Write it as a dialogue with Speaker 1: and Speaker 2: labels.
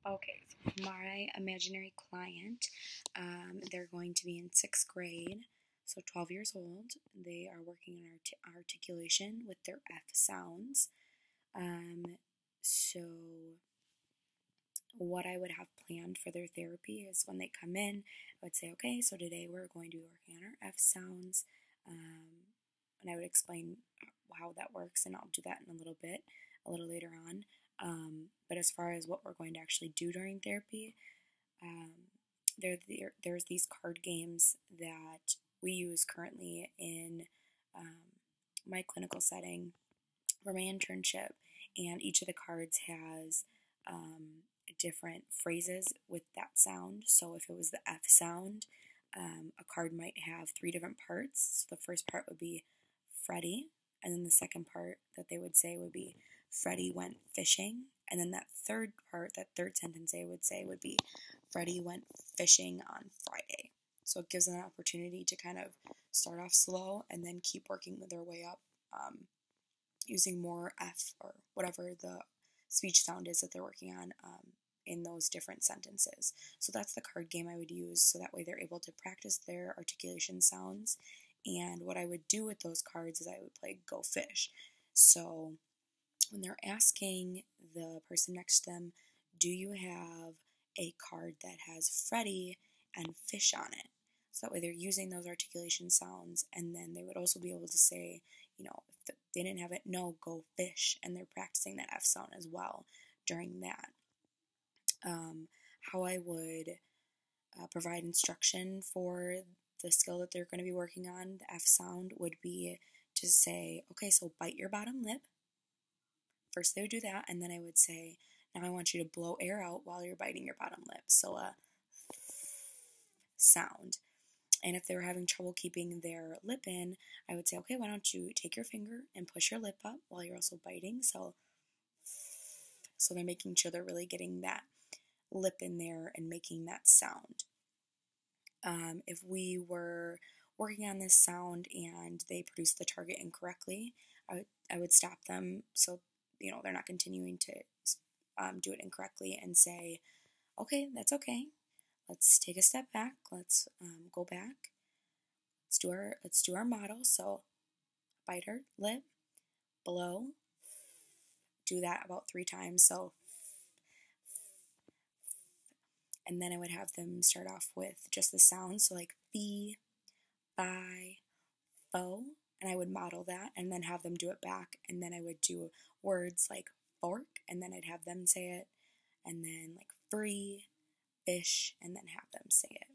Speaker 1: Okay, so my imaginary client, they're going to be in sixth grade, so 12 years old. They are working on articulation with their F sounds. So what I would have planned for their therapy is when they come in, I would say, okay, so today we're going to be working on our F sounds, and I would explain how that works, and I'll do that in a little bit, a little later on. But as far as what we're going to actually do during therapy, there's these card games that we use currently in my clinical setting for my internship, and each of the cards has different phrases with that sound. So if it was the F sound, a card might have three different parts. So the first part would be Freddie, and then the second part that they would say would be Freddie went fishing, and then that third part, that third sentence they would say would be Freddie went fishing on Friday. So it gives them an opportunity to kind of start off slow and then keep working their way up, using more F or whatever the speech sound is that they're working on in those different sentences. So that's the card game I would use, so that way they're able to practice their articulation sounds. And what I would do with those cards is I would play Go Fish. So when they're asking the person next to them, do you have a card that has Freddie and fish on it? So that way they're using those articulation sounds, and then they would also be able to say, if they didn't have it, no, go fish, and they're practicing that F sound as well during that. How I would provide instruction for the skill that they're going to be working on, the F sound, would be to say, okay, so bite your bottom lip. First they would do that, and then I would say, now I want you to blow air out while you're biting your bottom lip. So a sound. And if they were having trouble keeping their lip in, I would say, okay, why don't you take your finger and push your lip up while you're also biting. So they're making sure they're really getting that lip in there and making that sound. If we were working on this sound and they produced the target incorrectly, I would stop them so they're not continuing to do it incorrectly, and say, okay, that's okay. Let's take a step back. Let's go back. Let's do our model. So bite our lip, blow. Do that about 3 times. So, and then I would have them start off with just the sounds. So like fee, fi, fo, and I would model that and then have them do it back. And then I would do words like fork, and then I'd have them say it, and then like free, fish, and then have them say it.